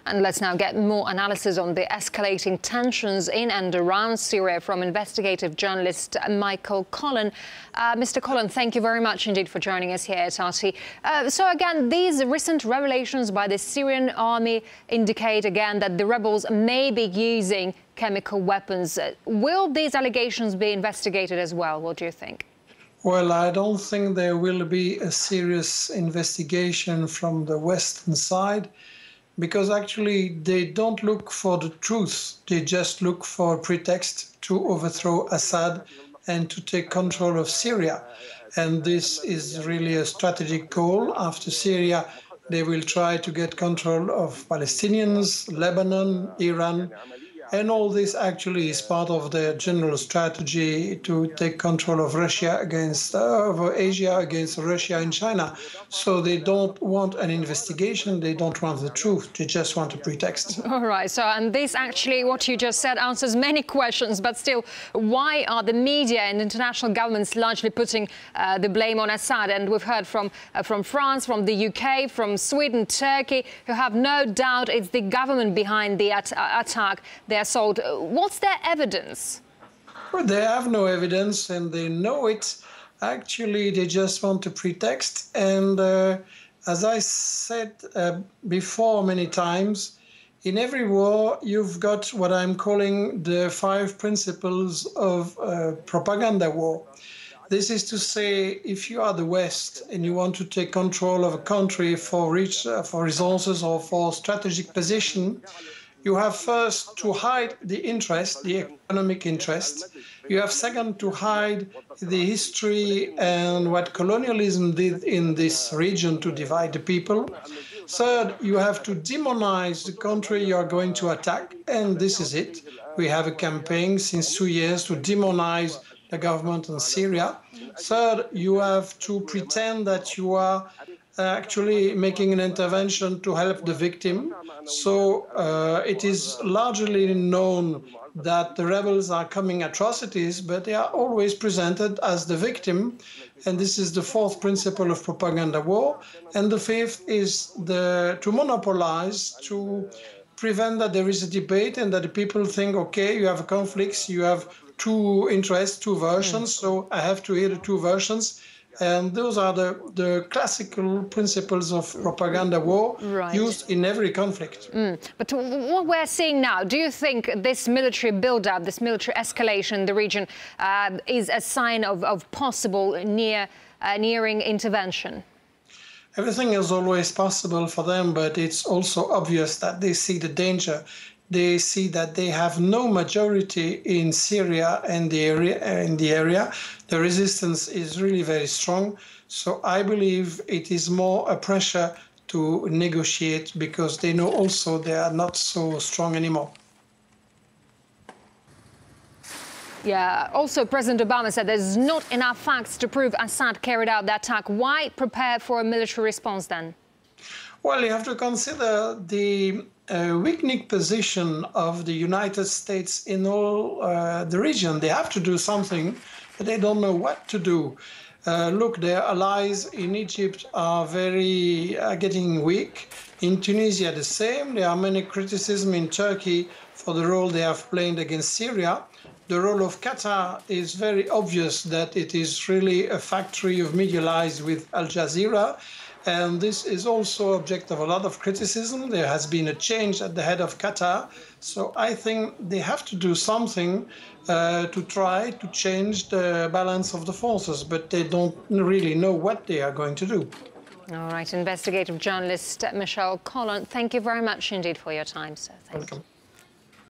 And let's now get more analysis on the escalating tensions in and around Syria from investigative journalist Michel Collon. Mr. Collon, thank you very much indeed for joining us here at RT. So again, these recent revelations by the Syrian army indicate again that the rebels may be using chemical weapons. Will these allegations be investigated as well? What do you think? Well, I don't think there will be a serious investigation from the Western side, because actually they don't look for the truth. They just look for a pretext to overthrow Assad and to take control of Syria. And this is really a strategic goal. After Syria, they will try to get control of Palestinians, Lebanon, Iran. And all this actually is part of their general strategy to take control of Russia against of Asia against Russia and China. So they don't want an investigation. They don't want the truth. They just want a pretext. All right. So, and this actually, what you just said, answers many questions. But still, why are the media and international governments largely putting the blame on Assad? And we've heard from France, from the UK, from Sweden, Turkey, who have no doubt it's the government behind the attack. They assault. What's their evidence? Well, they have no evidence and they know it. Actually, they just want a pretext. And as I said before many times, in every war, you've got what I'm calling the 5 principles of propaganda war. This is to say, if you are the West and you want to take control of a country for resources or for strategic position, you have first to hide the interest, the economic interest. You have second to hide the history and what colonialism did in this region to divide the people. Third, you have to demonize the country you are going to attack, and this is it. We have a campaign since 2 years to demonize the government in Syria. Third, you have to pretend that you are actually making an intervention to help the victim. So it is largely known that the rebels are committing atrocities, but they are always presented as the victim. And this is the 4th principle of propaganda war. And the 5th is to monopolize, to prevent that there is a debate and that the people think, okay, you have conflicts, you have 2 interests, 2 versions, so I have to hear the 2 versions. And those are the classical principles of propaganda war used in every conflict. But what we're seeing now, do you think this military build-up, this military escalation in the region is a sign of possible nearing intervention? Everything is always possible for them, but it's also obvious that they see the danger. They see that they have no majority in Syria and the area. The resistance is really very strong. So I believe it is more a pressure to negotiate because they know also they are not so strong anymore. Yeah, also President Obama said there's not enough facts to prove Assad carried out the attack. Why prepare for a military response then? Well, you have to consider the weakening position of the United States in all the region. They have to do something, but they don't know what to do. Look, their allies in Egypt are getting weak. In Tunisia, the same. There are many criticisms in Turkey for the role they have played against Syria. The role of Qatar is very obvious that it is really a factory of media lies with Al Jazeera. And this is also object of a lot of criticism. There has been a change at the head of Qatar. So I think they have to do something to try to change the balance of the forces, but they don't really know what they are going to do. All right, investigative journalist Michel Collon, thank you very much indeed for your time, sir. Thank you.